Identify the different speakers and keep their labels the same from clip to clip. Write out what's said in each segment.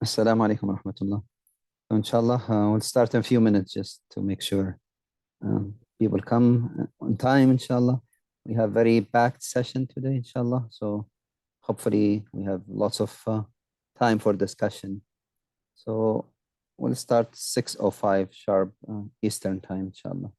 Speaker 1: Assalamu alaikum wa rahmatullah. So inshallah, we'll start in a few minutes just to make sure people come on time, inshallah. We have very packed session today, inshallah. So hopefully we have lots of time for discussion. So we'll start 6:05 sharp Eastern time, inshallah.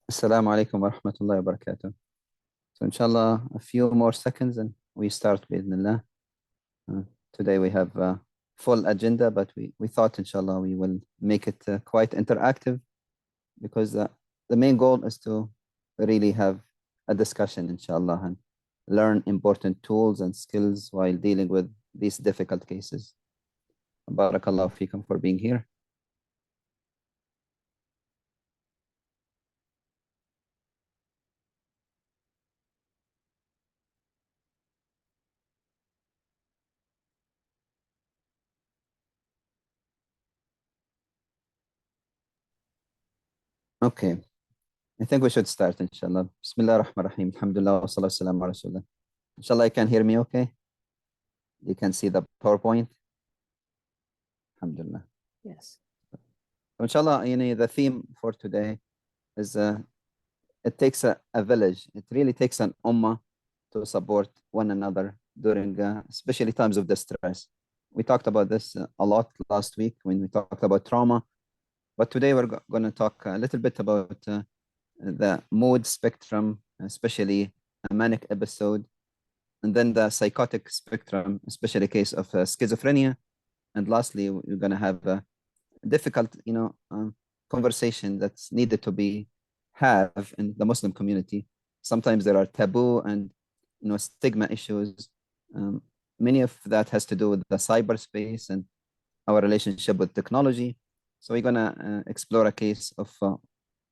Speaker 1: Assalamu alaikum wa rahmatullahi wa barakatuh. So inshallah, a few more seconds and we start bi'idhnillah. Today we have a full agenda, but we thought inshallah we will make it quite interactive because the main goal is to really have a discussion inshallah and learn important tools and skills while dealing with these difficult cases. Barakallahu feekum for being here. Okay, I think we should start inshallah. Bismillah ar-Rahman ar-Rahim. Alhamdulillah wa salatu wassalamu ala Rasulullah. Inshallah, you can hear me okay? You can see the PowerPoint? Alhamdulillah.
Speaker 2: Yes.
Speaker 1: So inshallah, the theme for today is it takes a village. It really takes an ummah to support one another during especially times of distress. We talked about this a lot last week when we talked about trauma, but today we're going to talk a little bit about the mood spectrum, especially a manic episode, and then the psychotic spectrum, especially case of schizophrenia, and lastly we're going to have a difficult conversation that's needed to be have in the Muslim community. Sometimes there are taboo and stigma issues. Many of that has to do with the cyberspace and our relationship with technology. So we're gonna explore a case of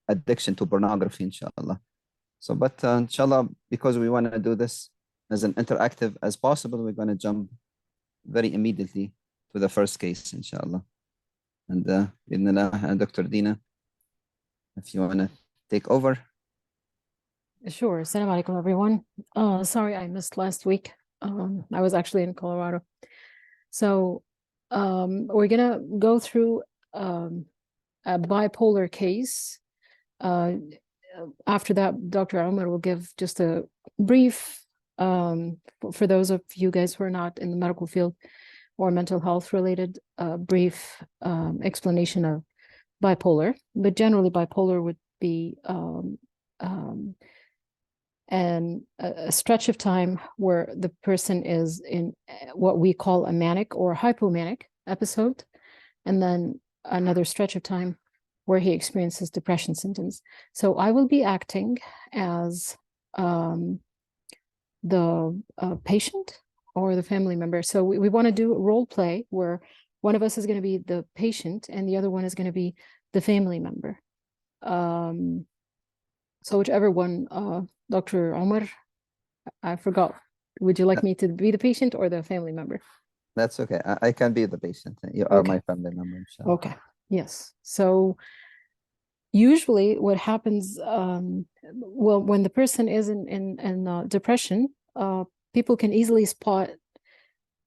Speaker 1: addiction to pornography, inshallah. So, but inshallah, because we want to do this as an interactive as possible, we're gonna jump very immediately to the first case, inshallah. And Dr. Dina, if you want to take over.
Speaker 2: Sure. Assalamu alaikum, everyone. Sorry I missed last week. I was actually in Colorado. So we're going to go through a bipolar case. After that, Dr. Omar will give just a brief, for those of you guys who are not in the medical field or mental health related, brief explanation of bipolar. But generally, bipolar would be and a stretch of time where the person is in what we call a manic or hypomanic episode, and then another stretch of time where he experiences depression symptoms. So I will be acting as the patient or the family member. So we want to do a role play where one of us is going to be the patient and the other one is going to be the family member. So whichever one, Dr. Omar, I forgot. Would you like me to be the patient or the family member?
Speaker 1: That's okay. I can be the patient. You are
Speaker 2: Okay.
Speaker 1: my family member, inshallah.
Speaker 2: Okay. Yes. So usually what happens, well, when the person is in depression, people can easily spot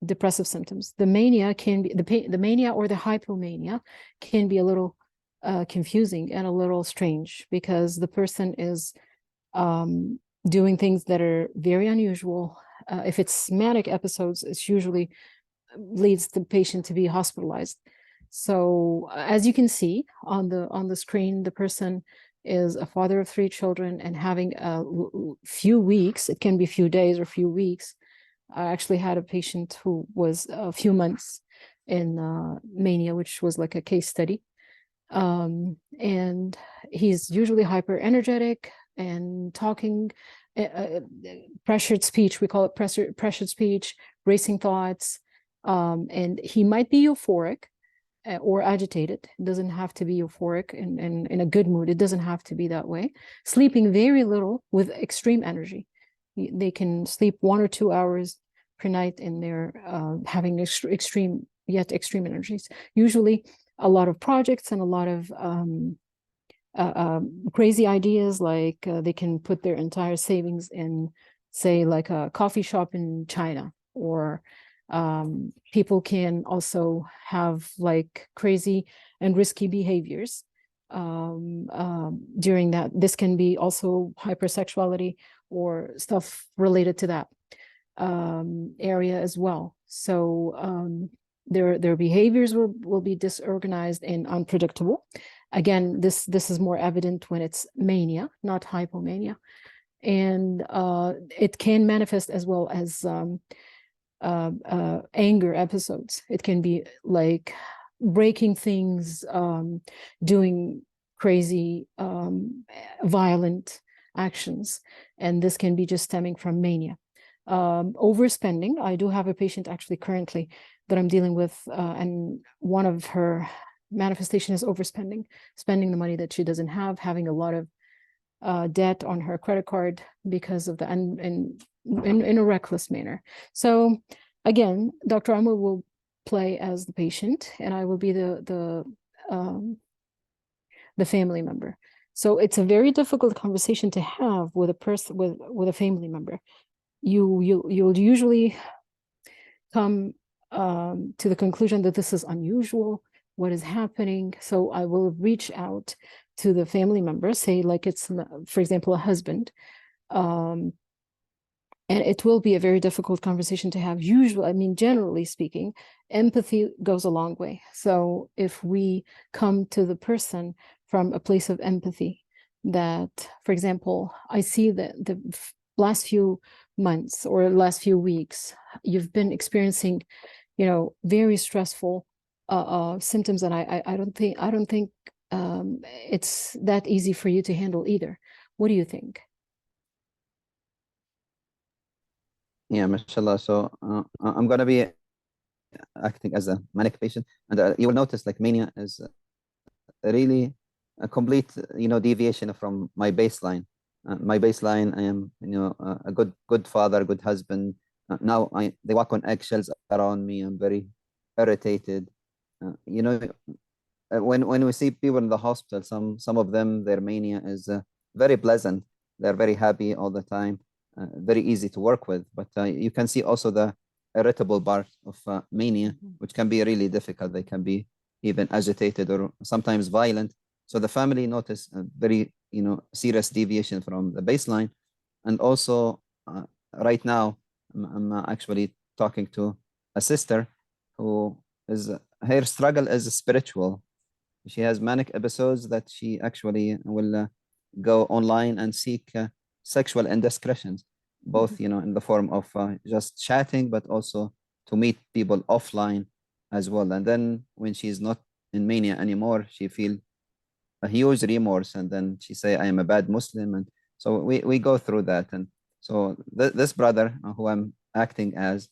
Speaker 2: depressive symptoms. The mania can be the mania or the hypomania can be a little confusing and a little strange because the person is doing things that are very unusual. If it's manic episodes, it's usually leads the patient to be hospitalized. So as you can see on the screen, the person is a father of 3 children and having a few weeks, it can be a few days or a few weeks. I actually had a patient who was a few months in mania, which was like a case study. And he's usually hyper energetic and talking, pressured speech, we call it pressured speech, racing thoughts. And he might be euphoric or agitated. It doesn't have to be euphoric and in a good mood. It doesn't have to be that way. Sleeping very little with extreme energy. They can sleep 1 or 2 hours per night and they're having extreme energies. Usually a lot of projects and a lot of crazy ideas, like they can put their entire savings in, say, like a coffee shop in China, or people can also have like crazy and risky behaviors during that. This can be also hypersexuality or stuff related to that area as well. So their behaviors will be disorganized and unpredictable. Again, this is more evident when it's mania, not hypomania. And it can manifest as well as anger episodes. It can be like breaking things, doing crazy, violent actions. And this can be just stemming from mania. Overspending. I do have a patient actually currently that I'm dealing with, and one of her manifestation is overspending, spending the money that she doesn't have, having a lot of debt on her credit card because of the in a reckless manner. So again, Dr. Amr will play as the patient and I will be the family member. So it's a very difficult conversation to have with a person, with a family member. You'll usually come to the conclusion that this is unusual, what is happening. So I will reach out to the family member, say like it's, for example, a husband. And it will be a very difficult conversation to have. Usually, I mean, generally speaking, empathy goes a long way. So if we come to the person from a place of empathy, that, for example, I see that the last few months or last few weeks, you've been experiencing, very stressful symptoms, and I don't think it's that easy for you to handle either. What do you think?
Speaker 1: Yeah, mashallah. So I'm going to be acting as a manic patient. And you will notice like mania is really a complete, deviation from my baseline. My baseline, I am, a good father, good husband. Now they walk on eggshells around me. I'm very irritated. When we see people in the hospital, some of them, their mania is very pleasant. They're very happy all the time, very easy to work with. But you can see also the irritable part of mania, which can be really difficult. They can be even agitated or sometimes violent. So the family notice a very, serious deviation from the baseline. And also right now, I'm actually talking to a sister who is, her struggle is spiritual. She has manic episodes that she actually will go online and seek sexual indiscretions, both in the form of just chatting, but also to meet people offline as well. And then when she's not in mania anymore, she feel a huge remorse, and then she say, I am a bad Muslim. And so we go through that. And so this brother who I'm acting as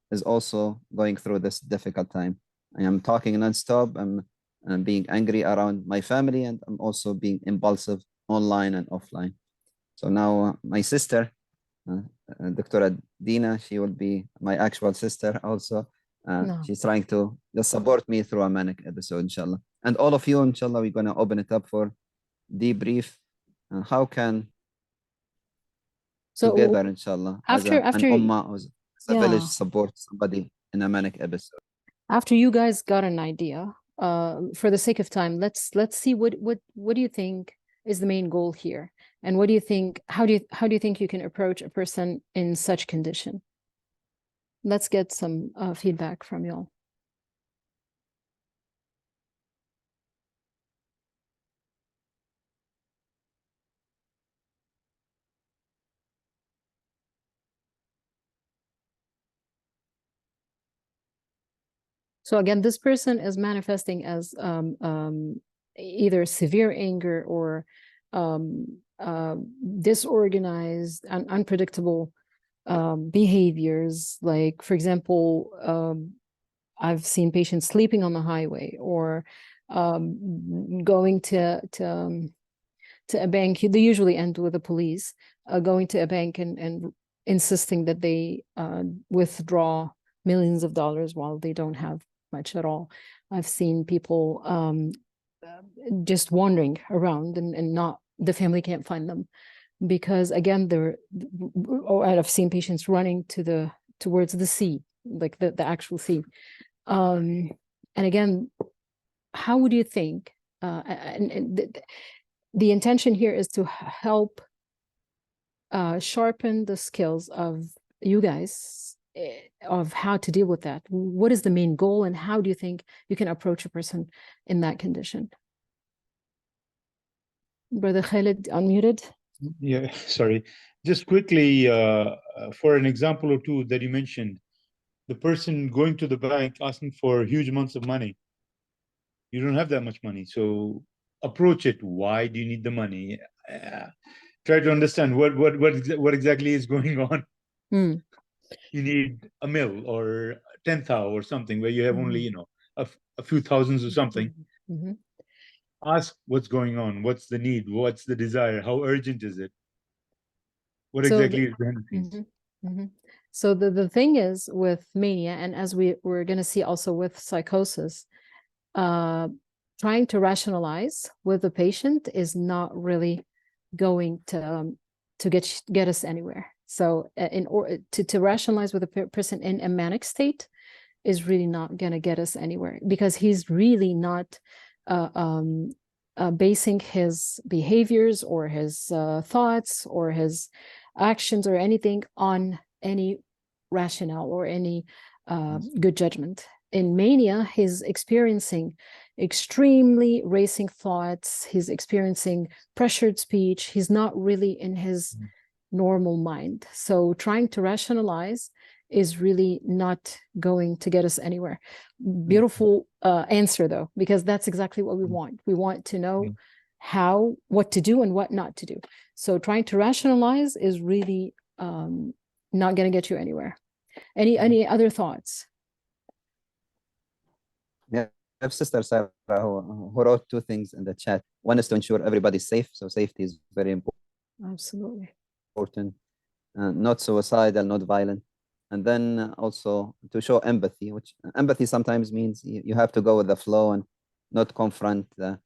Speaker 1: is also going through this difficult time. I am talking nonstop. I'm being angry around my family, and I'm also being impulsive online and offline. So now my sister, Dr. Dina, she will be my actual sister also.
Speaker 2: No.
Speaker 1: She's trying to just support me through a manic episode, inshallah. And all of you, inshallah, we're going to open it up for debrief. How can
Speaker 2: So
Speaker 1: together, inshallah, as
Speaker 2: after
Speaker 1: an ummah, as a
Speaker 2: yeah,
Speaker 1: village, support somebody in a manic episode.
Speaker 2: after you guys got an idea, for the sake of time, let's see what do you think is the main goal here, and what do you think? How do you think you can approach a person in such condition? Let's get some feedback from y'all. So again, this person is manifesting as either severe anger or disorganized and unpredictable behaviors. Like, for example, I've seen patients sleeping on the highway, or going to a bank. They usually end with the police, going to a bank and insisting that they withdraw millions of dollars while they don't have much at all. I've seen people just wandering around, and not, the family can't find them because, again, I've seen patients running towards the sea, like the actual sea. And again, how would you think, the intention here is to help sharpen the skills of you guys of how to deal with that. What is the main goal, and how do you think you can approach a person in that condition? Brother Khalid, unmuted.
Speaker 3: Yeah, sorry. Just quickly, for an example or two that you mentioned, the person going to the bank asking for huge amounts of money. You don't have that much money, so approach it. Why do you need the money? Try to understand what exactly is going on. You need a mil or 10,000 or something where you have only a few thousands or something. Ask what's going on, what's the need, what's the desire, how urgent is it, what exactly is behind the scenes.
Speaker 2: So the thing is with mania, and as we're going to see also with psychosis, trying to rationalize with the patient is not really going to get us anywhere. So in order to rationalize with a person in a manic state is really not going to get us anywhere, because he's really not basing his behaviors or his thoughts or his actions or anything on any rationale or any good judgment. In mania, he's experiencing extremely racing thoughts. He's experiencing pressured speech. He's not really in his normal mind. So trying to rationalize is really not going to get us anywhere. Beautiful answer, though, because that's exactly what we want. We want to know what to do and what not to do. So trying to rationalize is really not going to get you anywhere. Any other thoughts?
Speaker 1: Yeah, I have Sister Sarah who wrote two things in the chat. One is to ensure everybody's safe. So safety is very important.
Speaker 2: Absolutely.
Speaker 1: Not suicidal, not violent. And then also to show empathy, which empathy sometimes means you have to go with the flow and not confront the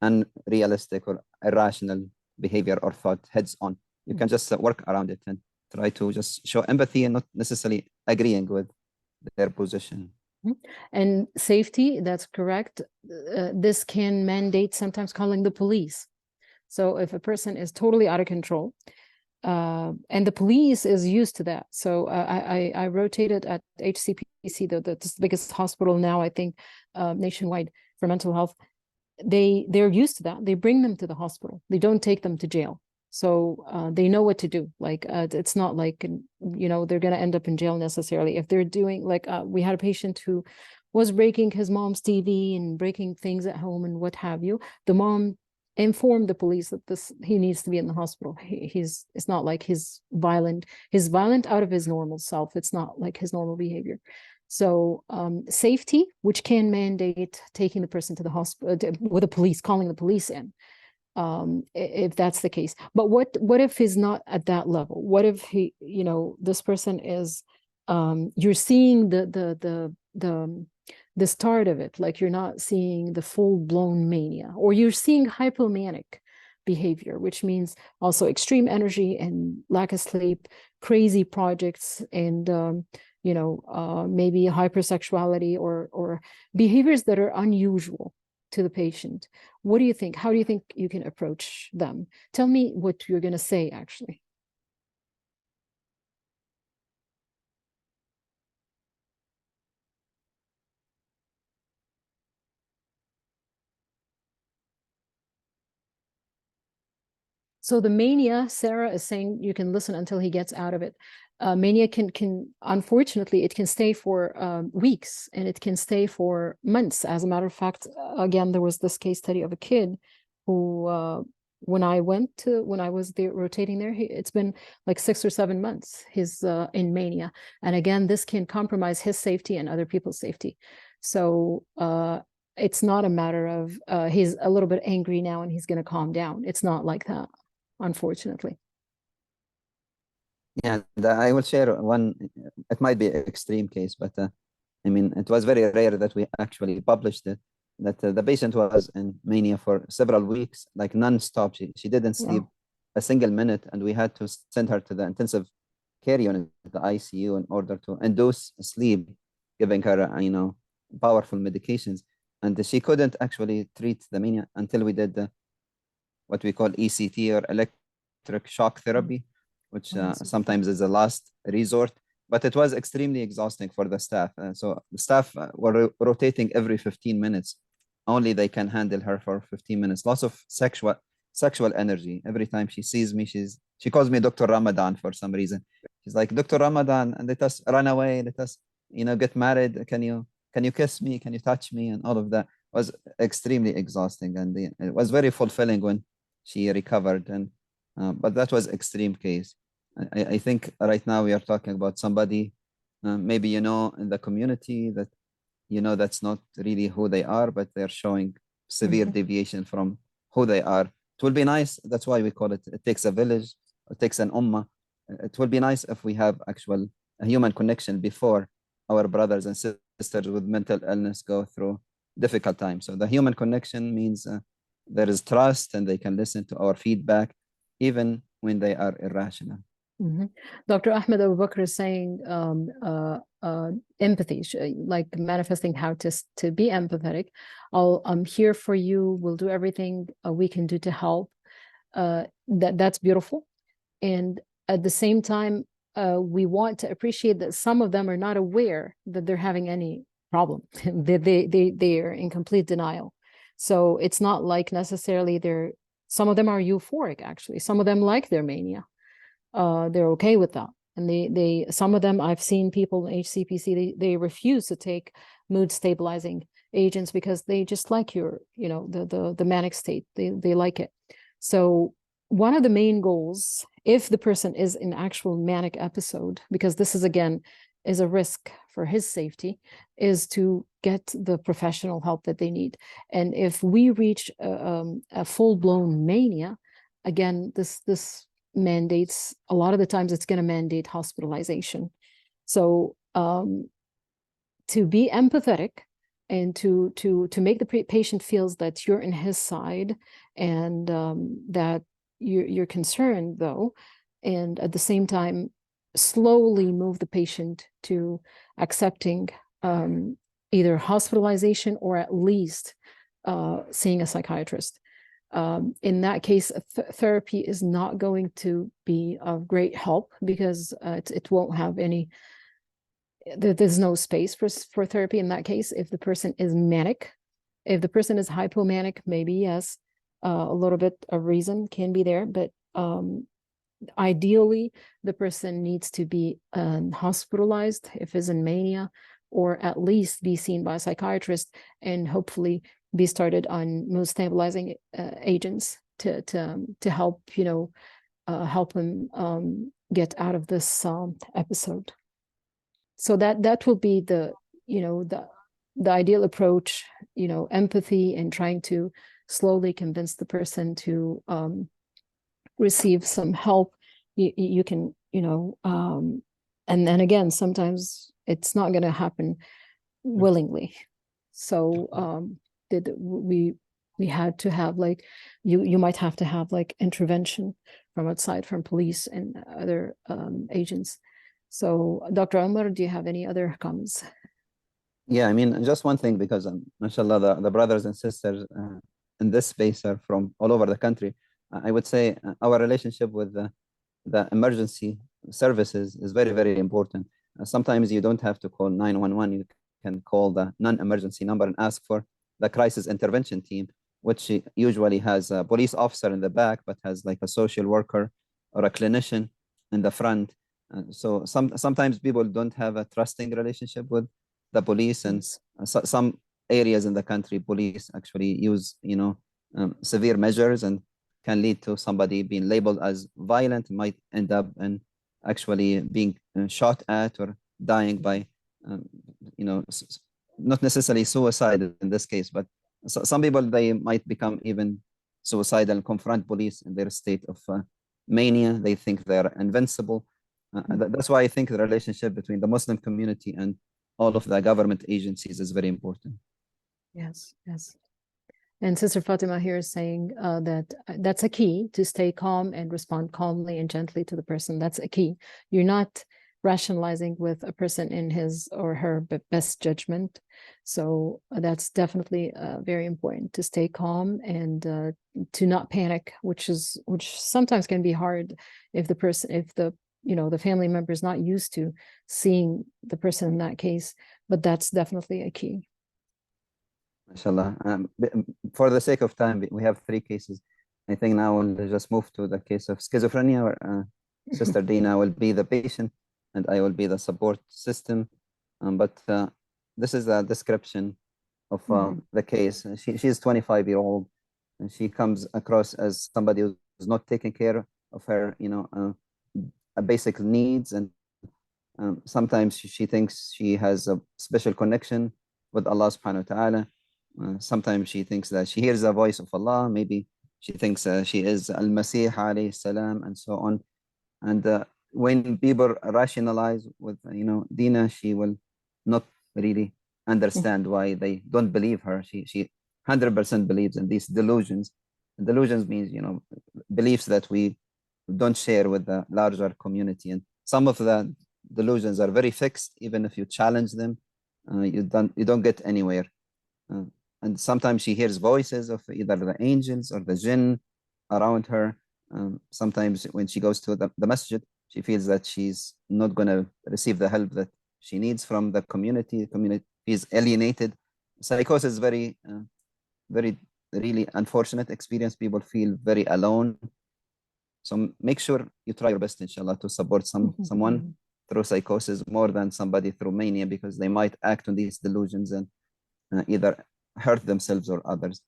Speaker 1: unrealistic or irrational behavior or thought heads on. You can just work around it and try to just show empathy and not necessarily agreeing with their position.
Speaker 2: And safety, that's correct. This can mandate sometimes calling the police. So if a person is totally out of control, and the police is used to that. So I rotated at HCPC, the biggest hospital now, I think, nationwide for mental health. They're used to that. They bring them to the hospital. They don't take them to jail. So they know what to do. Like it's not like, you know, they're going to end up in jail necessarily. If they're doing like, we had a patient who was breaking his mom's TV and breaking things at home and what have you. The mom informed the police that he needs to be in the hospital. It's not like he's violent out of his normal self. It's not like his normal behavior. So safety, which can mandate taking the person to the hospital with the police, calling the police in, if that's the case. But what if he's not at that level? What if he, you know, this person is, you're seeing the start of it, like you're not seeing the full-blown mania, or you're seeing hypomanic behavior, which means also extreme energy and lack of sleep, crazy projects, and you know, maybe hypersexuality or behaviors that are unusual to the patient. What do you think? How do you think you can approach them? Tell me what you're going to say, actually. So the mania, Sarah is saying you can listen until he gets out of it. Mania can unfortunately, it can stay for weeks, and it can stay for months. As a matter of fact, again, there was this case study of a kid who, when I was there rotating there, it's been like 6 or 7 months he's in mania. And again, this can compromise his safety and other people's safety. So it's not a matter of he's a little bit angry now and he's going to calm down. It's not like that, unfortunately.
Speaker 1: Yeah, I will share one. It might be an extreme case, but I mean, it was very rare that we actually published it. That the patient was in mania for several weeks, like non-stop. She didn't sleep a single minute, and we had to send her to the intensive care unit, the ICU, in order to induce sleep, giving her you know, powerful medications. And she couldn't actually treat the mania until we did what we call ECT, or electric shock therapy, which sometimes is a last resort. But it was extremely exhausting for the staff. So the staff were rotating every 15 minutes. Only they can handle her for 15 minutes. Lots of sexual energy. Every time she sees me, she calls me Dr. Ramadan for some reason. She's like, Dr. Ramadan, and let us run away. Let us, you know, get married. Can you kiss me? Can you touch me? And all of that was extremely exhausting. And it was very fulfilling when she recovered. And but that was extreme case. I think right now we are talking about somebody, maybe, you know, in the community that, you know, that's not really who they are, but they're showing severe deviation from who they are. It will be nice. That's why we call it, it takes a village, it takes an ummah. It will be nice if we have a human connection before our brothers and sisters with mental illness go through difficult times. So the human connection means there is trust, and they can listen to our feedback, even when they are irrational.
Speaker 2: Dr. Ahmed Abu Bakr is saying empathy, like manifesting how to be empathetic. I'm here for you. We'll do everything we can do to help. That's beautiful. And at the same time, we want to appreciate that some of them are not aware that they're having any problem. they are in complete denial. So it's not like necessarily some of them are euphoric, actually. Some of them like their mania. They're okay with that. And some of them, I've seen people in HCPC, they refuse to take mood stabilizing agents because they just like the manic state. They like it. So one of the main goals, if the person is in actual manic episode, because this is, again, is a risk for his safety, is to get the professional help that they need. And if we reach a full-blown mania, again, this mandates, a lot of the times it's going to mandate hospitalization. So to be empathetic and to make the patient feels that you're in his side, and that you're concerned, though, and at the same time slowly move the patient to accepting either hospitalization or at least seeing a psychiatrist. In that case, therapy is not going to be of great help, because it won't have any, there's no space for therapy in that case. If the person is manic, if the person is hypomanic, maybe yes, a little bit of reason can be there, but ideally, the person needs to be hospitalized if is in mania, or at least be seen by a psychiatrist, and hopefully be started on mood stabilizing agents to help, help him get out of this episode. So that will be the ideal approach, empathy, and trying to slowly convince the person to receive some help. You can, and then again, sometimes it's not going to happen willingly. So we had to have, like, you might have to have like intervention from outside, from police and other agents. So Dr. Omar, do you have any other comments?
Speaker 1: Yeah, I mean, just one thing, because mashallah, the brothers and sisters in this space are from all over the country. I would say our relationship with the emergency services is very, very important. Sometimes you don't have to call 911. You can call the non-emergency number and ask for the crisis intervention team, which usually has a police officer in the back, but has like a social worker or a clinician in the front. So sometimes people don't have a trusting relationship with the police, and some areas in the country, police actually use, severe measures, and can lead to somebody being labeled as violent, might end up in actually being shot at or dying by, not necessarily suicide in this case, but some people, they might become even suicidal and confront police in their state of mania. They think they're invincible. That's why I think the relationship between the Muslim community and all of the government agencies is very important.
Speaker 2: Yes, yes. And Sister Fatima here is saying that's a key, to stay calm and respond calmly and gently to the person. That's a key. You're not rationalizing with a person in his or her best judgment. So that's definitely very important, to stay calm and to not panic, which sometimes can be hard if the family member is not used to seeing the person in that case. But that's definitely a key.
Speaker 1: Mashallah. For the sake of time, we have 3 cases. I think now we'll just move to the case of schizophrenia, where Sister Dina will be the patient and I will be the support system. But this is a description of the case. She's 25-year-old, and she comes across as somebody who's not taking care of her, basic needs, and sometimes she thinks she has a special connection with Allah subhanahu wa ta'ala. Sometimes she thinks that she hears the voice of Allah. Maybe she thinks she is Al-Masih alayhi salam, and so on. And when people rationalize with, Dina, she will not really understand why they don't believe her. She 100% believes in these delusions. Delusions means, beliefs that we don't share with the larger community. And some of the delusions are very fixed. Even if you challenge them, you don't get anywhere. And sometimes she hears voices of either the angels or the jinn around her. Sometimes when she goes to the masjid, she feels that she's not going to receive the help that she needs from the community. The community is alienated. Psychosis is very, very, really unfortunate experience. People feel very alone. So make sure you try your best, inshallah, to support someone through psychosis more than somebody through mania, because they might act on these delusions and either hurt themselves or others.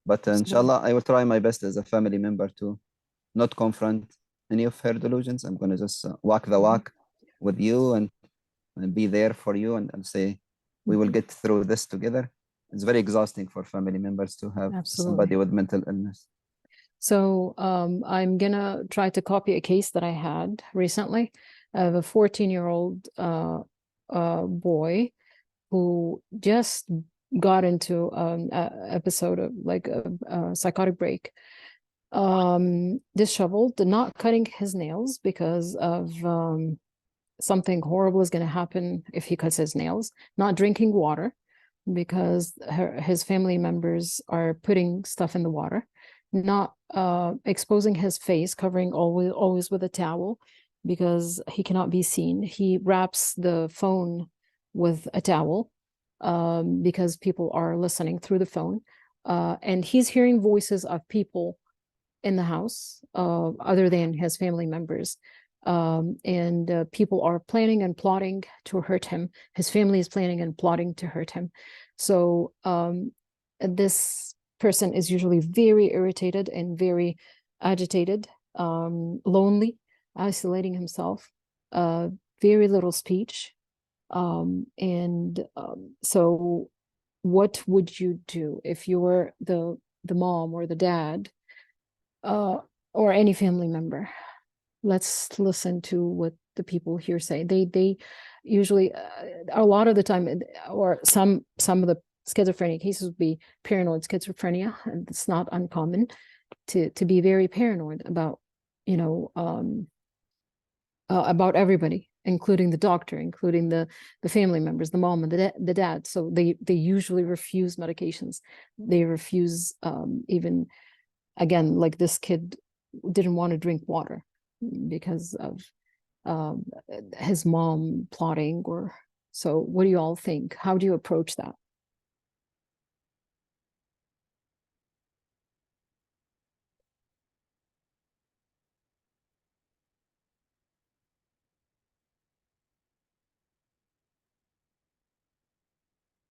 Speaker 1: But inshallah, I will try my best as a family member to not confront any of her delusions. I'm going to just walk the walk with you and be there for you, and say, we will get through this together. It's very exhausting for family members to have somebody with mental illness.
Speaker 2: So I'm going to try to copy a case that I had recently of a 14-year-old boy who just got into an episode of like a psychotic break, disheveled, not cutting his nails because of something horrible is going to happen if he cuts his nails, not drinking water because his family members are putting stuff in the water, not exposing his face, covering always with a towel because he cannot be seen. He wraps the phone with a towel because people are listening through the phone, and he's hearing voices of people in the house, other than his family members. And people are planning and plotting to hurt him. His family is planning and plotting to hurt him. So this person is usually very irritated and very agitated, lonely, isolating himself, very little speech. So what would you do if you were the mom or the dad, or any family member? Let's listen to what the people here say. They usually, a lot of the time, or some of the schizophrenia cases would be paranoid schizophrenia, and it's not uncommon to be very paranoid about, you know, about everybody, including the doctor, including the family members, the mom and the dad. So they usually refuse medications. They refuse, even, again, like this kid didn't want to drink water because of his mom plotting. Or so what do you all think? How do you approach that?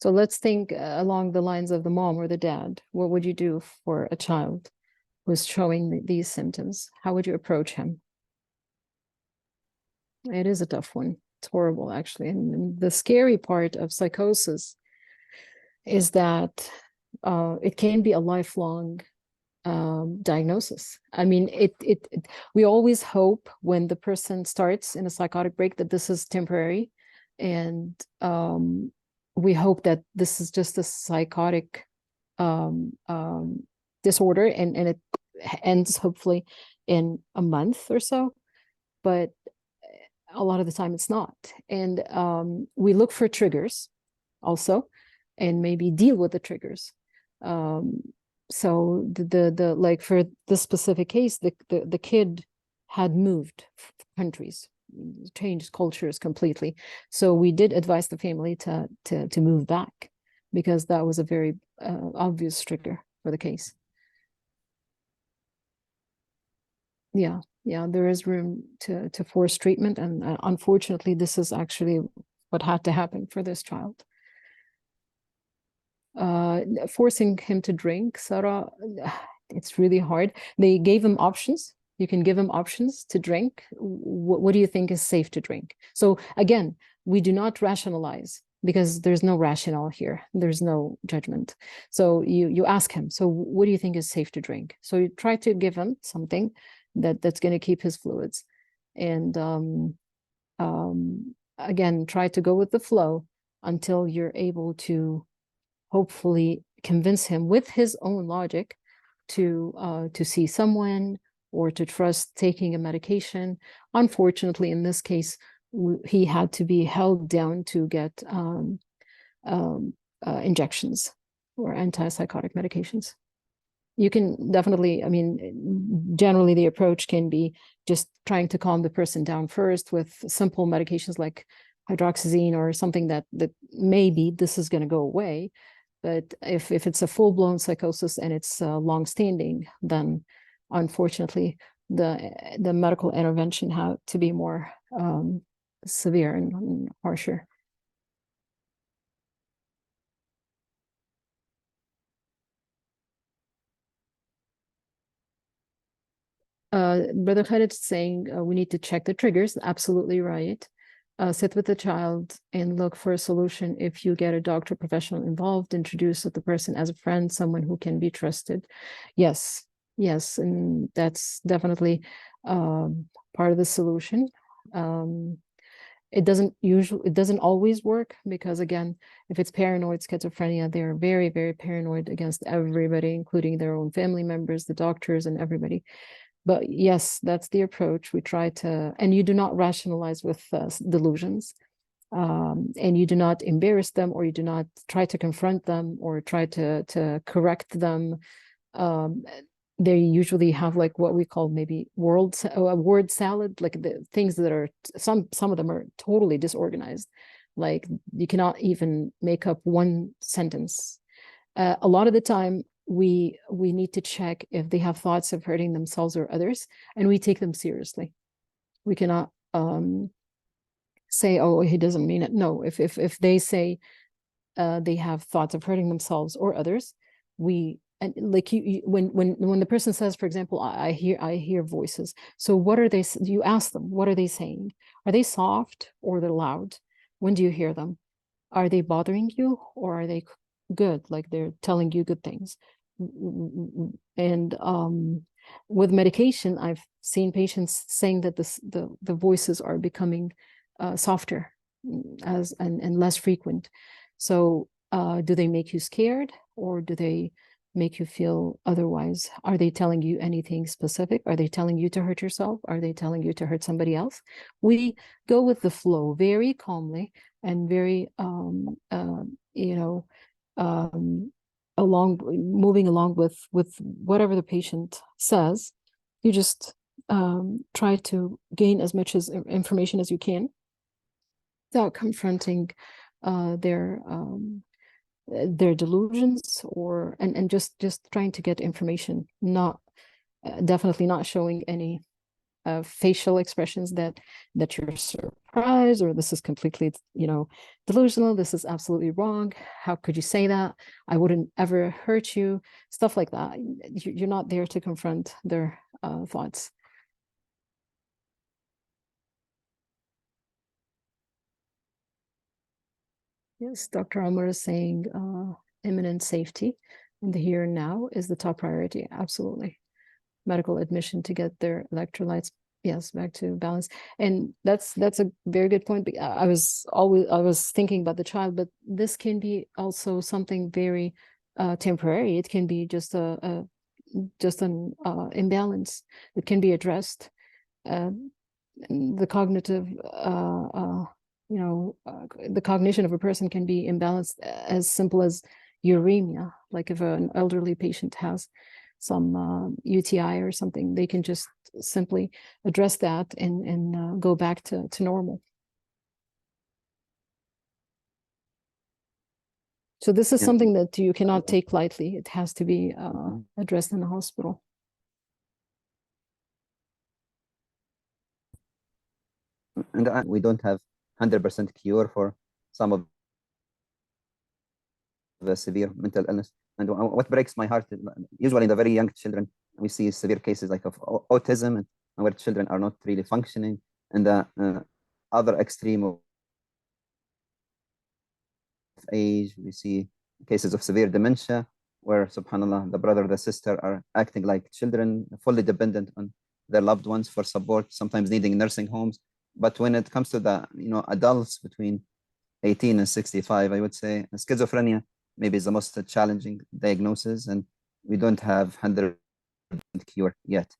Speaker 2: So let's think along the lines of the mom or the dad. What would you do for a child who's showing these symptoms? How would you approach him? It is a tough one. It's horrible, actually. And the scary part of psychosis is that it can be a lifelong diagnosis. I mean, we always hope when the person starts in a psychotic break that this is temporary, and we hope that this is just a psychotic disorder, and it ends hopefully in a month or so. But a lot of the time it's not. And we look for triggers also, and maybe deal with the triggers. So the like for this specific case, the kid had moved countries, changed cultures completely. So we did advise the family to move back, because that was a very obvious trigger for the case. Yeah, there is room to force treatment, and unfortunately, this is actually what had to happen for this child. Forcing him to drink, Sarah, it's really hard. They gave him options. You can give him options to drink. What do you think is safe to drink? So again, we do not rationalize, because there's no rationale here. There's no judgment. So you ask him, so what do you think is safe to drink? So you try to give him something that's going to keep his fluids. And again, try to go with the flow until you're able to hopefully convince him with his own logic to see someone, or to trust taking a medication. Unfortunately, in this case, he had to be held down to get injections or antipsychotic medications. You can definitely, I mean, generally the approach can be just trying to calm the person down first with simple medications like hydroxyzine, or something that maybe this is going to go away. But if it's a full-blown psychosis and it's long-standing, then unfortunately the medical intervention had to be more severe and harsher. Brother Khalid is saying we need to check the triggers. Absolutely right. Sit with the child and look for a solution. If you get a doctor professional involved, introduce the person as a friend, someone who can be trusted. Yes, and that's definitely part of the solution. It doesn't always work, because again, if it's paranoid schizophrenia, they're very, very paranoid against everybody, including their own family members, the doctors, and everybody. But yes, that's the approach. We try to, and you do not rationalize with delusions, and you do not embarrass them, or you do not try to confront them or try to correct them. They usually have like what we call maybe word salad, like the things that are some of them are totally disorganized. Like you cannot even make up one sentence. A lot of the time, we need to check if they have thoughts of hurting themselves or others, and we take them seriously. We cannot say, oh, he doesn't mean it. No, if they say they have thoughts of hurting themselves or others, and like when the person says, for example, I hear voices. So what are they? You ask them, what are they saying? Are they soft or they're loud? When do you hear them? Are they bothering you, or are they good? Like they're telling you good things. And with medication, I've seen patients saying that the voices are becoming softer and less frequent. So do they make you scared, or do they make you feel otherwise? Are they telling you anything specific? Are they telling you to hurt yourself? Are they telling you to hurt somebody else? We go with the flow very calmly and very moving along with whatever the patient says. You just try to gain as much as information as you can without confronting their delusions, or and just trying to get information, not definitely not showing any facial expressions that you're surprised, or this is completely delusional, this is absolutely wrong, how could you say that, I wouldn't ever hurt you, stuff like that. You're not there to confront their thoughts. Yes, Dr. Omar is saying imminent safety in the here and now is the top priority. Absolutely. Medical admission to get their electrolytes, yes, back to balance. And that's a very good point. I was thinking about the child, but this can be also something very temporary. It can be just an imbalance that can be addressed. The cognitive the cognition of a person can be imbalanced as simple as uremia. Like if an elderly patient has some UTI or something, they can just simply address that and go back to normal. So this is something that you cannot take lightly. It has to be addressed in the hospital.
Speaker 1: And we don't have 100% cure for some of the severe mental illness. And what breaks my heart, usually in the very young children, we see severe cases like of autism, and where children are not really functioning. And the other extreme of age, we see cases of severe dementia, where, subhanAllah, the brother, the sister are acting like children, fully dependent on their loved ones for support, sometimes needing nursing homes. But when it comes to the adults between 18 and 65, I would say schizophrenia maybe is the most challenging diagnosis, and we don't have 100% cure yet.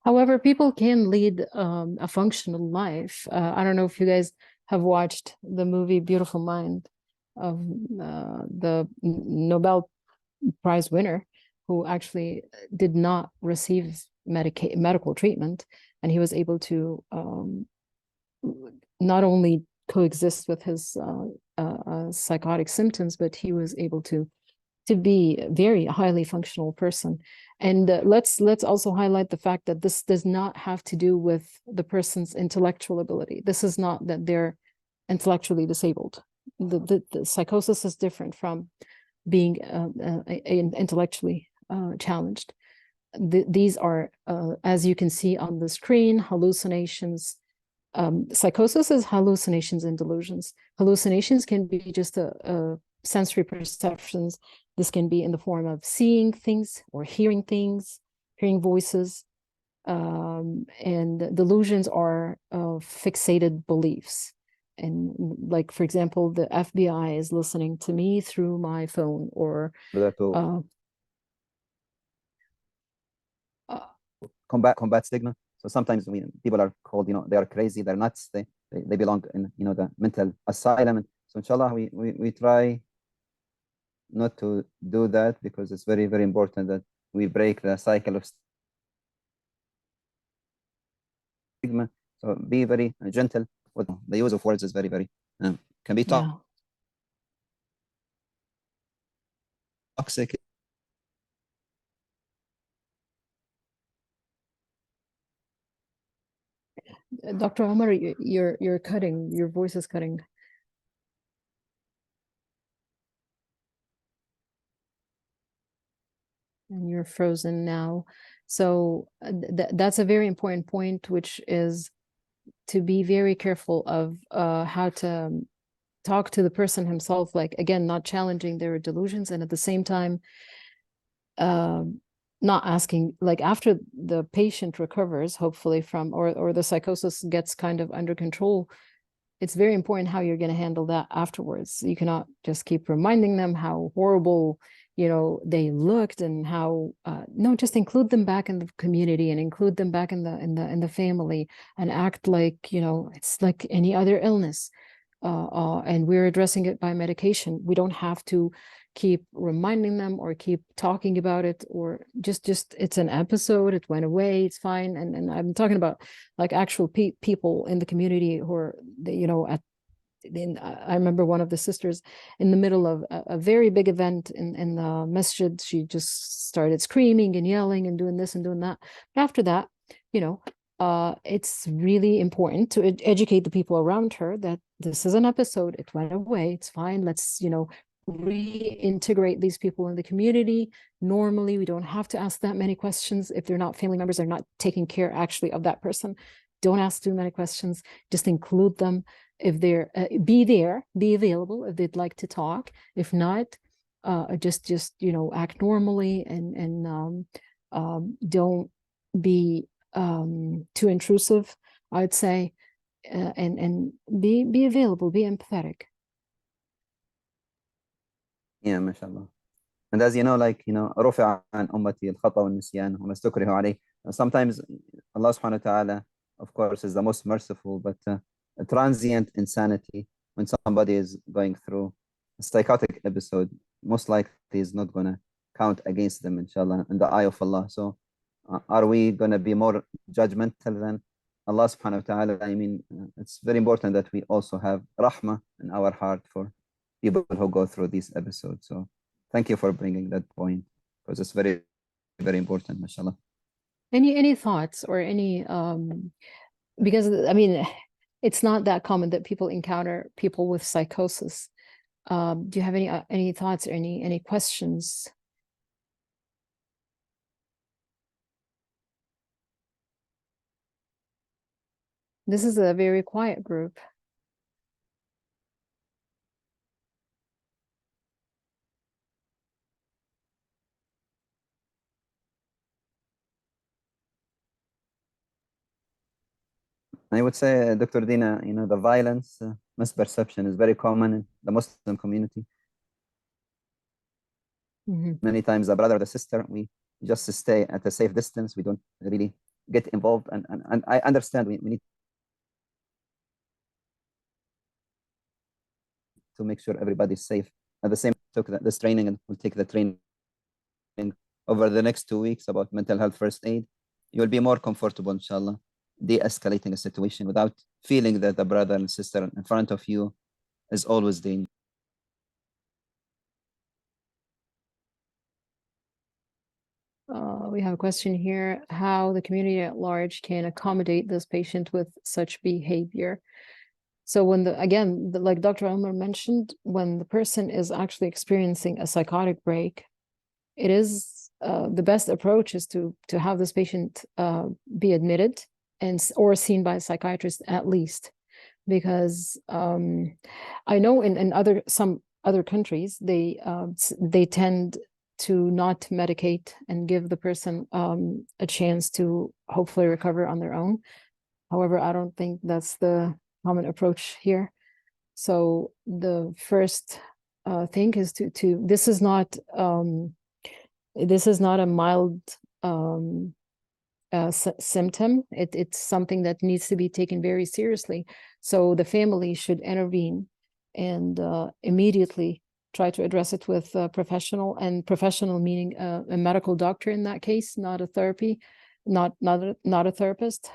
Speaker 2: However, people can lead a functional life. I don't know if you guys have watched the movie Beautiful Mind of the Nobel Prize winner, who actually did not receive medical treatment, and he was able to not only coexist with his psychotic symptoms, but he was able to be a very highly functional person. And let's also highlight the fact that this does not have to do with the person's intellectual ability. This is not that they're intellectually disabled. The psychosis is different from being intellectually challenged. These are, as you can see on the screen, hallucinations. Psychosis is hallucinations and delusions. Hallucinations can be just a sensory perceptions. This can be in the form of seeing things or hearing things, hearing voices. And delusions are fixated beliefs. And like, for example, the FBI is listening to me through my phone, or
Speaker 1: combat stigma. So sometimes people are called, they are crazy, they're nuts, they belong in, the mental asylum. And so inshallah, we try not to do that, because it's very, very important that we break the cycle of stigma. So be very gentle with the use of words. Is very, very can be taught.
Speaker 2: Yeah.
Speaker 1: toxic.
Speaker 2: Dr. Omar, you're cutting, your voice is cutting. And you're frozen now. So that's a very important point, which is to be very careful of how to talk to the person himself, like, again, not challenging their delusions, and at the same time, not asking, like, after the patient recovers, hopefully from, or the psychosis gets kind of under control, it's very important how you're going to handle that afterwards. You cannot just keep reminding them how horrible, you know, they looked, and how no, just include them back in the community, and include them back in the family, and act like, you know, it's like any other illness, and we're addressing it by medication. We don't have to keep reminding them or keep talking about it, or just it's an episode, it went away, it's fine. And I'm talking about like actual people in the community who are, you know, I remember one of the sisters in the middle of a very big event in the masjid, she just started screaming and yelling and doing this and doing that. But after that, you know, it's really important to educate the people around her that this is an episode, it went away, it's fine. Let's, you know, reintegrate these people in the community. Normally, we don't have to ask that many questions. If they're not family members, they're not taking care actually of that person, don't ask too many questions, just include them. If they're be there, be available if they'd like to talk. If not, just you know, act normally, and don't be too intrusive, I'd say, and be available, be empathetic.
Speaker 1: Yeah, mashallah. And as you know, like, you know, رفع عن أمتي الخطأ والنسيان وما استكره عليه. Sometimes Allah subhanahu wa ta'ala, of course, is the most merciful, but a transient insanity, when somebody is going through a psychotic episode, most likely is not going to count against them, inshallah, in the eye of Allah. So are we going to be more judgmental than Allah subhanahu wa ta'ala? I mean, it's very important that we also have rahmah in our heart for people who go through these episodes. So thank you for bringing that point, because it's very, very important, mashallah.
Speaker 2: Any thoughts or any because I mean, it's not that common that people encounter people with psychosis. Do you have any thoughts or any questions? This is a very quiet group.
Speaker 1: I would say, Dr. Dina, you know, the violence, misperception is very common in the Muslim community. Many times the brother or the sister, we just stay at a safe distance. We don't really get involved. And I understand we need to make sure everybody's safe. At the same time, took this training, and we'll take the training over the next 2 weeks about mental health first aid. You'll be more comfortable, inshallah, de-escalating a situation without feeling that the brother and sister in front of you is always dangerous.
Speaker 2: We have a question here: how the community at large can accommodate this patient with such behavior. So when like Dr. Omar mentioned, when the person is actually experiencing a psychotic break, it is the best approach is to have this patient be admitted or seen by a psychiatrist at least, because I know in some other countries they tend to not medicate and give the person a chance to hopefully recover on their own. However, I don't think that's the common approach here. So the first thing is to this is not a mild symptom. It's something that needs to be taken very seriously. So the family should intervene and immediately try to address it with a professional, and professional meaning a medical doctor in that case, not a therapy, not a therapist.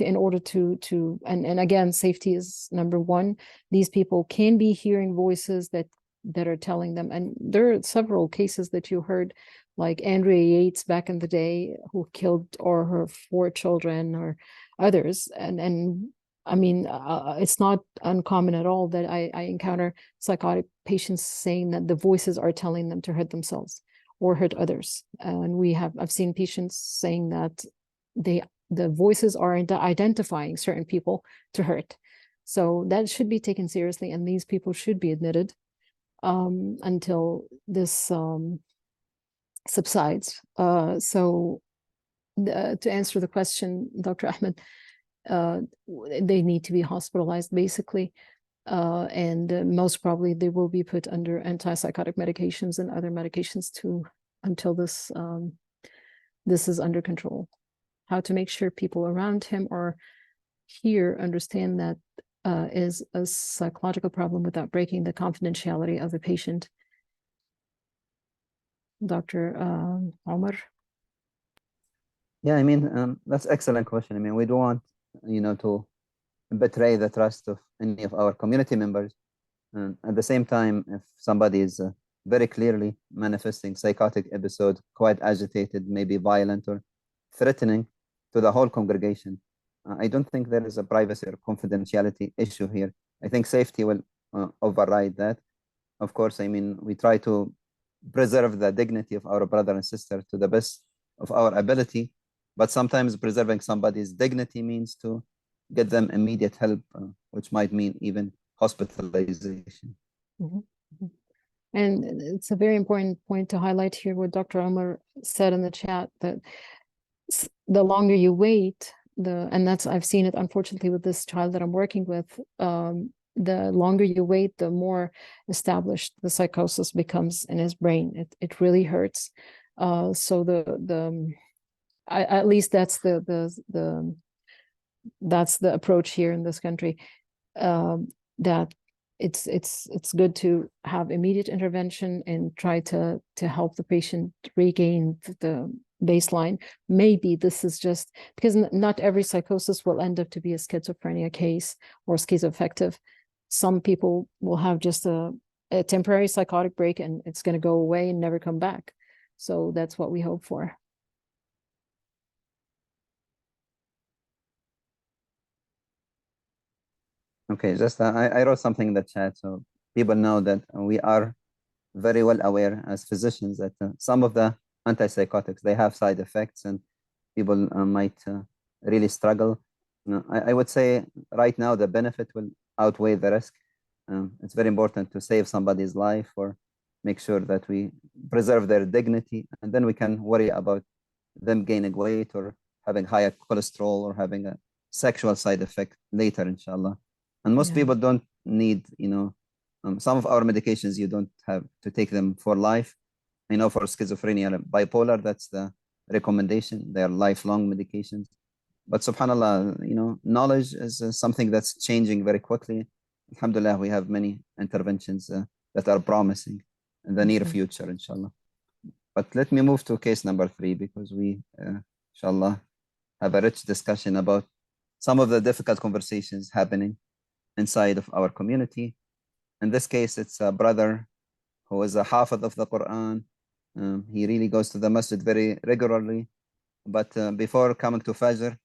Speaker 2: In order to and again, safety is number one. These people can be hearing voices that that are telling them. And there are several cases that you heard, like Andrea Yates back in the day, who killed or her 4 children or others. And I mean, it's not uncommon at all that I encounter psychotic patients saying that the voices are telling them to hurt themselves or hurt others. And I've seen patients saying that the voices are identifying certain people to hurt. So that should be taken seriously, and these people should be admitted until this subsides. To answer the question, Dr. Ahmed, they need to be hospitalized basically, and most probably they will be put under antipsychotic medications and other medications too until this is under control. How to make sure people around him or here understand that is a psychological problem without breaking the confidentiality of the patient. Dr. Omar?
Speaker 1: Yeah, I mean, that's excellent question. I mean, we don't want, to betray the trust of any of our community members. At the same time, if somebody is very clearly manifesting psychotic episode, quite agitated, maybe violent or threatening to the whole congregation, I don't think there is a privacy or confidentiality issue here. I think safety will override that. Of course, I mean, we try to preserve the dignity of our brother and sister to the best of our ability, but sometimes preserving somebody's dignity means to get them immediate help, which might mean even hospitalization.
Speaker 2: Mm-hmm. And it's a very important point to highlight here what Dr. Omar said in the chat, that the longer you wait, and that's, I've seen it unfortunately with this child that I'm working with, the longer you wait, the more established the psychosis becomes in his brain. It really hurts. So at least that's that's the approach here in this country, that it's good to have immediate intervention and try to help the patient regain the baseline. Maybe this is just because not every psychosis will end up to be a schizophrenia case or schizoaffective. Some people will have just a temporary psychotic break and it's going to go away and never come back. So that's what we hope for.
Speaker 1: Okay, just I wrote something in the chat so people know that we are very well aware as physicians that some of the antipsychotics, they have side effects and people might really struggle. I would say right now the benefit will outweigh the risk. It's very important to save somebody's life or make sure that we preserve their dignity, and then we can worry about them gaining weight or having higher cholesterol or having a sexual side effect later, inshallah. And most people don't need, some of our medications, you don't have to take them for life. I know for schizophrenia and bipolar, that's the recommendation. They are lifelong medications. But subhanAllah, knowledge is something that's changing very quickly. Alhamdulillah, we have many interventions that are promising in the near future, inshallah. But let me move to case number 3 because we, inshallah, have a rich discussion about some of the difficult conversations happening inside of our community. In this case, it's a brother who is a hafiz of the Quran. He really goes to the masjid very regularly, but before coming to Fajr,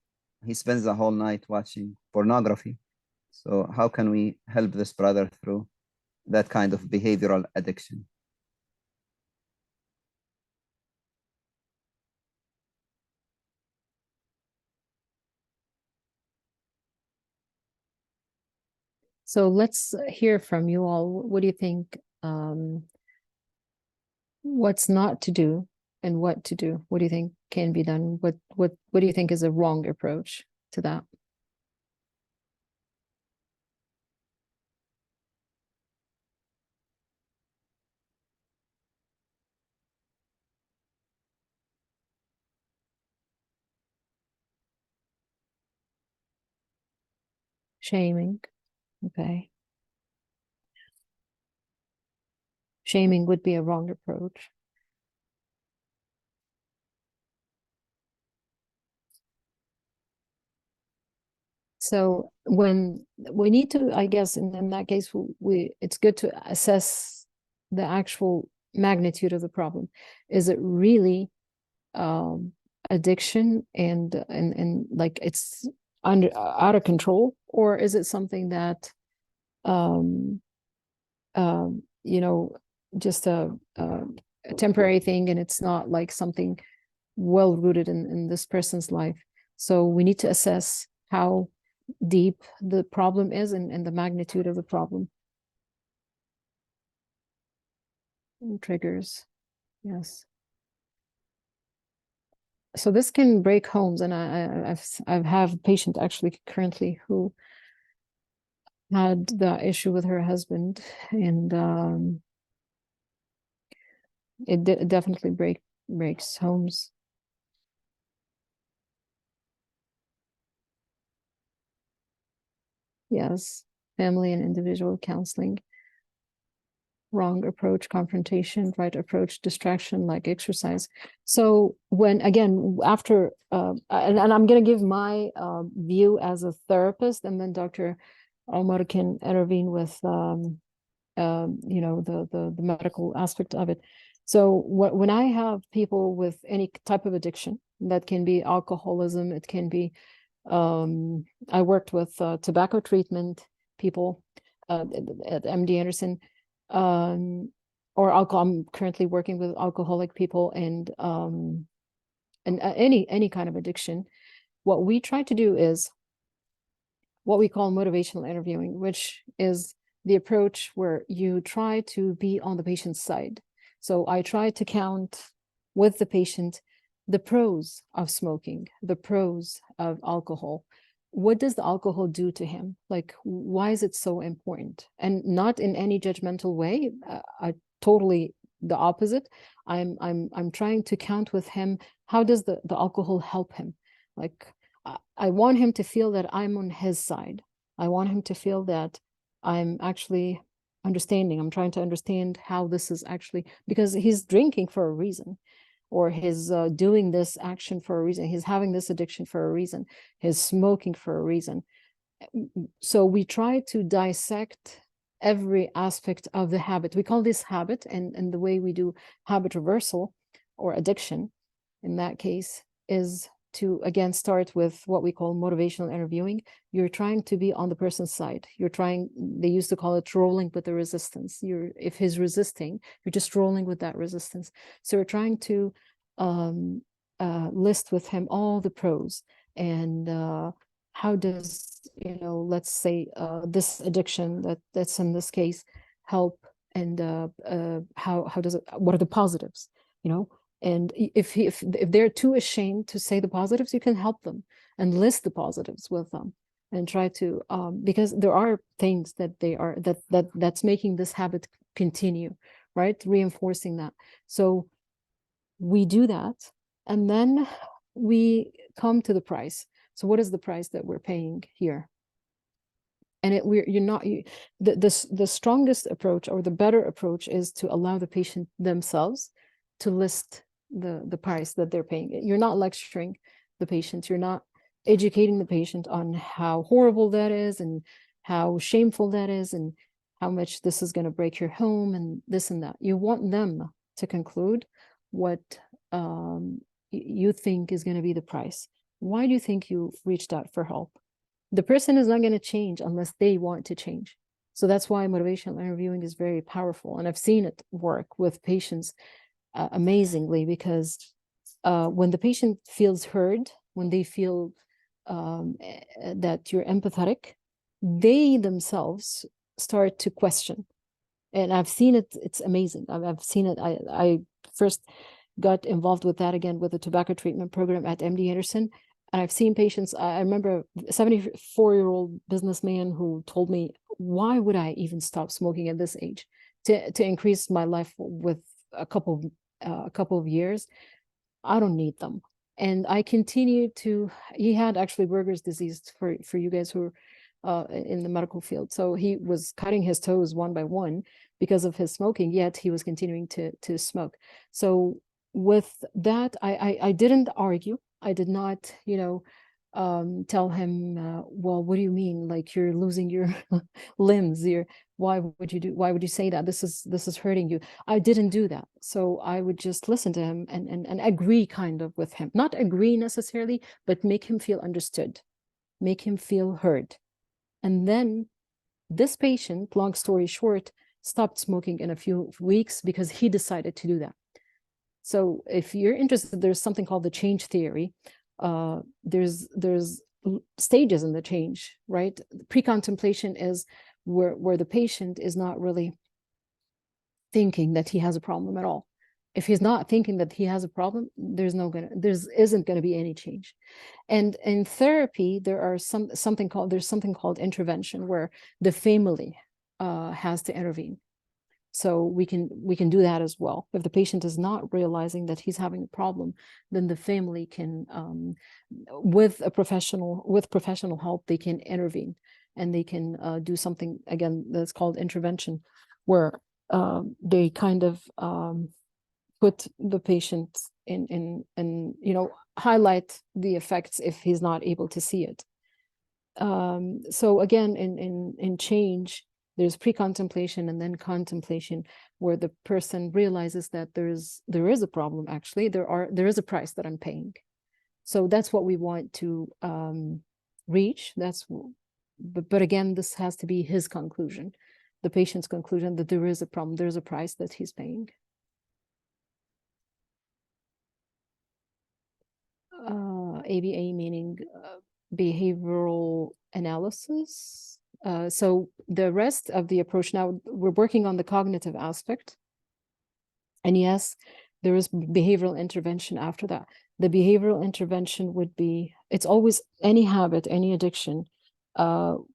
Speaker 1: he spends the whole night watching pornography. So how can we help this brother through that kind of behavioral addiction?
Speaker 2: So let's hear from you all. What do you think? What's not to do and what to do? What do you think can be done? What do you think is a wrong approach to that? Shaming. Okay. Shaming would be a wrong approach. So when we need to, I guess in that case, it's good to assess the actual magnitude of the problem. Is it really addiction and like it's out of control, or is it something that you know, just a temporary thing, and it's not like something well rooted in this person's life? So we need to assess how deep the problem is and the magnitude of the problem. Triggers, yes. So this can break homes, and I've have a patient actually currently who had the issue with her husband, and it definitely breaks homes. Yes, family and individual counseling. Wrong approach, confrontation; right approach, distraction, like exercise. So when, again, after, and I'm going to give my view as a therapist, and then Dr. Omar can intervene with, you know, the medical aspect of it. So when I have people with any type of addiction, that can be alcoholism, it can be, I worked with tobacco treatment people at MD Anderson, or alcohol. I'm currently working with alcoholic people, and any kind of addiction. What we try to do is what we call motivational interviewing, which is the approach where you try to be on the patient's side. So I try to count with the patient the pros of smoking, the pros of alcohol. What does the alcohol do to him? Like, why is it so important? And not in any judgmental way. I totally the opposite. I'm trying to count with him. How does the alcohol help him? Like, I want him to feel that I'm on his side. I want him to feel that I'm actually understanding. I'm trying to understand how this is actually, because he's drinking for a reason, or he's doing this action for a reason. He's having this addiction for a reason. He's smoking for a reason. So we try to dissect every aspect of the habit. We call this habit, and the way we do habit reversal or addiction in that case is to, again, start with what we call motivational interviewing. You're trying to be on the person's side. You're trying, they used to call it rolling with the resistance. If he's resisting, you're just rolling with that resistance. So we're trying to list with him all the pros, and how does, you know, let's say this addiction that's in this case help, and how does it, what are the positives, you know? And if they're too ashamed to say the positives, you can help them and list the positives with them, and try to because there are things that that's making this habit continue, right? Reinforcing that. So we do that, and then we come to the price. So what is the price that we're paying here? And the strongest approach, or the better approach, is to allow the patient themselves to list the price that they're paying. You're not lecturing the patient. You're not educating the patient on how horrible that is, and how shameful that is, and how much this is going to break your home, and this and that. You want them to conclude what you think is going to be the price. Why do you think you reached out for help? The person is not going to change unless they want to change. So that's why motivational interviewing is very powerful. And I've seen it work with patients amazingly, because when the patient feels heard, when they feel that you're empathetic, they themselves start to question. And I've seen it, it's amazing. I've seen it. I first got involved with that again with the tobacco treatment program at MD Anderson. And I've seen patients, I remember a 74-year-old businessman who told me, why would I even stop smoking at this age? To increase my life with a couple of years, I don't need them. And I continued to, he had actually Berger's disease, for you guys who are in the medical field. So he was cutting his toes one by one because of his smoking, yet he was continuing to smoke. So with that, I didn't argue. I did not, you know, tell him, well, what do you mean? Like, you're losing your limbs. Why would you say that? This is hurting you. I didn't do that. So I would just listen to him and agree kind of with him. Not agree necessarily, but make him feel understood, make him feel heard. And then this patient, long story short, stopped smoking in a few weeks because he decided to do that. So if you're interested, there's something called the change theory. There's stages in the change, right? Pre-contemplation is where the patient is not really thinking that he has a problem at all. If he's not thinking that he has a problem, there isn't going to be any change. And in therapy, there's something called intervention, where the family has to intervene. So we can do that as well. If the patient is not realizing that he's having a problem, then the family can, with professional help, they can intervene, and they can do something, again, that's called intervention, where they kind of put the patient in highlight the effects if he's not able to see it. So again, in change, there's pre-contemplation and then contemplation, where the person realizes that there is a problem. Actually, there is a price that I'm paying. So that's what we want to reach. But again, this has to be his conclusion, the patient's conclusion, that there is a problem, there's a price that he's paying. ABA meaning behavioral analysis. So the rest of the approach, now we're working on the cognitive aspect. And yes, there is behavioral intervention after that. The behavioral intervention would be, it's always any habit, any addiction. And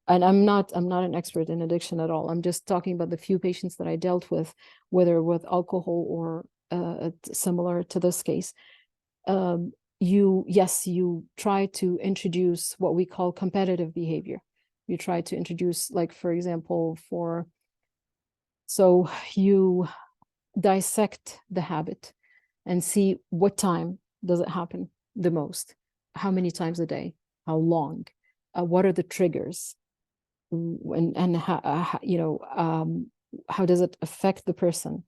Speaker 2: I'm not an expert in addiction at all. I'm just talking about the few patients that I dealt with, whether with alcohol or similar to this case. You try to introduce what we call competitive behavior. You try to introduce, like, for example, so you dissect the habit and see what time does it happen the most, how many times a day, how long, what are the triggers, and how does it affect the person,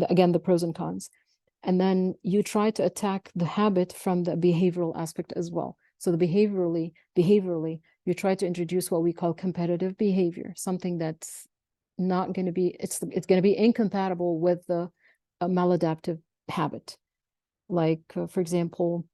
Speaker 2: again, the pros and cons. And then you try to attack the habit from the behavioral aspect as well. So the behaviorally, you try to introduce what we call competitive behavior, something that's not going to be, it's going to be incompatible with the maladaptive habit. Like, for example,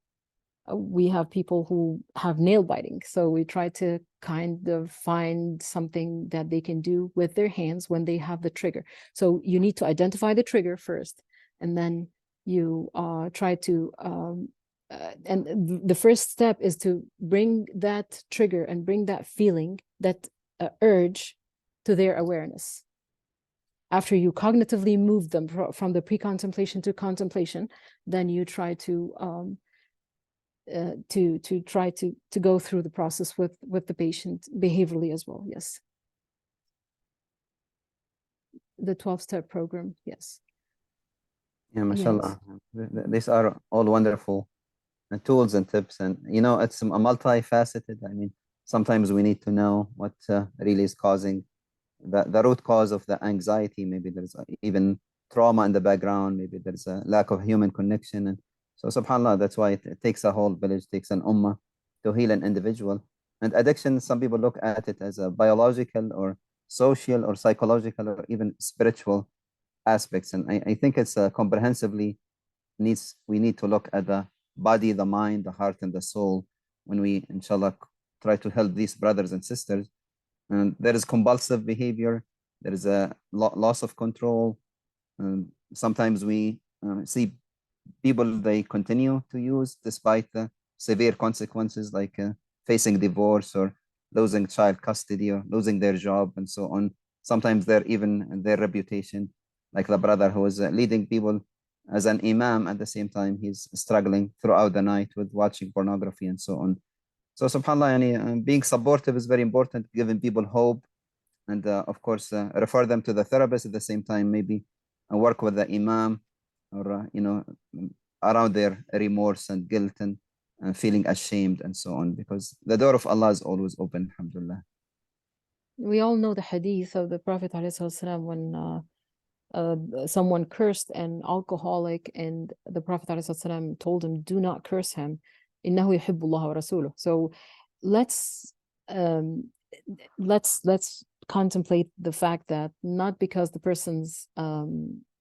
Speaker 2: we have people who have nail biting. So we try to kind of find something that they can do with their hands when they have the trigger. So you need to identify the trigger first, and then you try to, and the first step is to bring that trigger and bring that feeling, that urge, to their awareness. After you cognitively move them from the pre-contemplation to contemplation, then you try to try to go through the process with the patient behaviorally as well. Yes. The 12-step program. Yes.
Speaker 1: Yeah, mashallah. These are all wonderful tools and tips, and it's a multifaceted. I mean, sometimes we need to know what really is causing the root cause of the anxiety. Maybe there's even trauma in the background. Maybe there's a lack of human connection, and so subhanallah, that's why it takes a whole village, takes an ummah to heal an individual. And addiction, some people look at it as a biological or social or psychological or even spiritual aspects, and I think it's comprehensively we need to look at the body, the mind, the heart, and the soul when we, inshallah, try to help these brothers and sisters. And there is compulsive behavior, there is a loss of control. Sometimes we see people, they continue to use despite the severe consequences, like facing divorce or losing child custody or losing their job and so on. Sometimes they're even their reputation, like the brother who is leading people as an imam, at the same time he's struggling throughout the night with watching pornography and so on. So subhanallah, being supportive is very important, giving people hope, and of course refer them to the therapist at the same time, maybe work with the imam, or around their remorse and guilt, and feeling ashamed and so on, because the door of Allah is always open, alhamdulillah.
Speaker 2: We all know the hadith of the Prophet ﷺ when someone cursed an alcoholic, and the Prophet ﷺ told him, do not curse him. إِنَّهُ يُحِبُّ اللَّهَ وَرَسُولُهُ. So let's contemplate the fact that not because the person's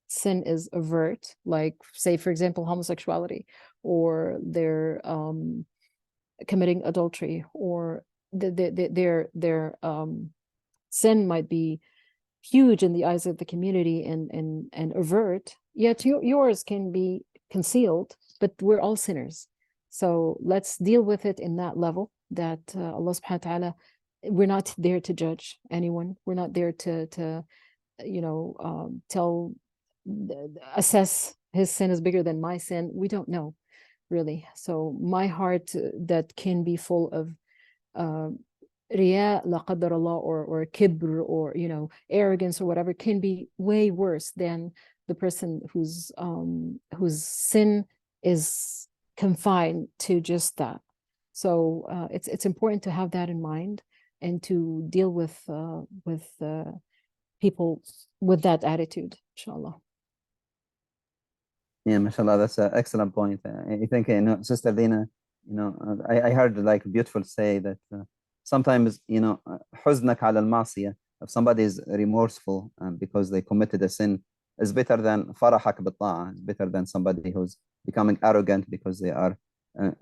Speaker 2: sin is overt, like say for example homosexuality, or they're committing adultery, or their sin might be huge in the eyes of the community and overt, yet yours can be concealed, but we're all sinners. So let's deal with it in that level, that Allah subhanahu wa ta'ala, we're not there to judge anyone. We're not there to assess his sin is bigger than my sin. We don't know, really. So my heart that can be full of riya, la qadar Allah, or kibr, or arrogance or whatever, can be way worse than the person whose sin is confined to just that. So it's important to have that in mind and to deal with people with that attitude, inshallah.
Speaker 1: Yeah, mashallah, that's an excellent point. I think, Sister Dina, I heard like beautiful say that sometimes, حزنك على المعصية, if somebody is remorseful because they committed a sin, is better than فرحك بالطاعة, is better than somebody who's becoming arrogant because they are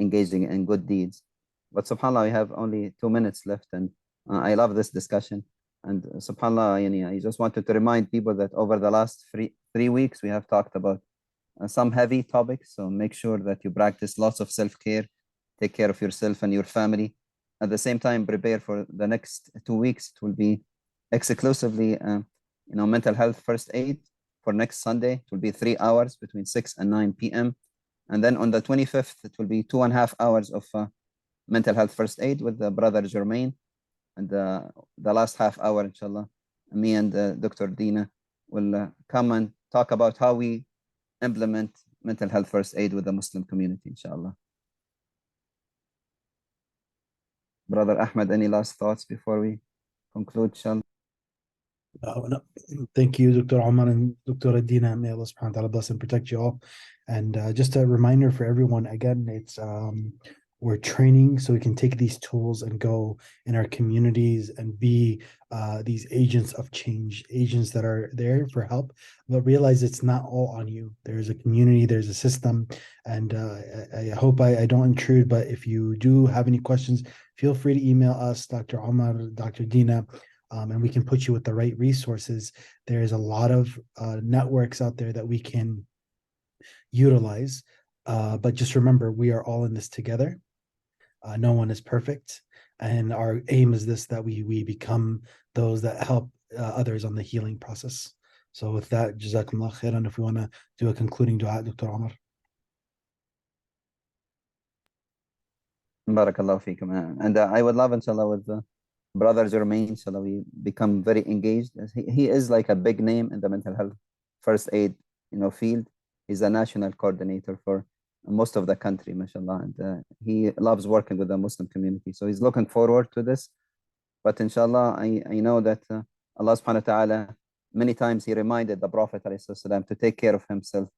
Speaker 1: engaging in good deeds. But subhanAllah, we have only 2 minutes left, and I love this discussion. And subhanAllah, I just wanted to remind people that over the last 3 weeks, we have talked about some heavy topics. So make sure that you practice lots of self-care, take care of yourself and your family. At the same time, prepare for the next 2 weeks. It will be exclusively, mental health first aid for next Sunday. It will be 3 hours between 6 and 9 p.m. And then on the 25th, it will be 2.5 hours of mental health first aid with Brother Jermaine. And the last half hour, inshallah, me and Dr. Dina will come and talk about how we implement mental health first aid with the Muslim community, inshallah. Brother Ahmed, any last thoughts before we conclude, inshallah?
Speaker 4: No. Thank you, Dr. Omar and Dr. Dina. May Allah subhanahu wa ta'ala bless and protect you all. And just a reminder for everyone, again, it's we're training so we can take these tools and go in our communities and be these agents of change, agents that are there for help, but realize it's not all on you. There's a community, there's a system, and I hope I don't intrude, but if you do have any questions, feel free to email us, Dr. Omar, Dr. Dina, and we can put you with the right resources. There's a lot of networks out there that we can utilize, but just remember, we are all in this together. No one is perfect, and our aim is this, that we become those that help others on the healing process. So with that, Jazakumullah khairan. If we want to do a concluding dua, Dr. Omar.
Speaker 1: Barakallahu feekum. And I would love, inshallah, with Brother Jermaine, inshallah, we become very engaged. He is like a big name in the mental health first aid field. He's a national coordinator for most of the country, mashallah, and he loves working with the Muslim community. So he's looking forward to this. But inshallah, I know that Allah subhanahu wa ta'ala, many times he reminded the Prophet ﷺ to take care of himself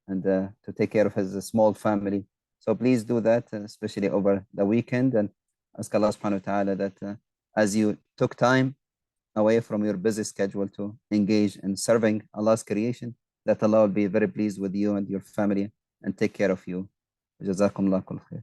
Speaker 1: and to take care of his small family. So please do that, especially over the weekend, and ask Allah subhanahu wa ta'ala that as you took time away from your busy schedule to engage in serving Allah's creation, that Allah will be very pleased with you and your family and take care of you. Jazakumullah kul khair.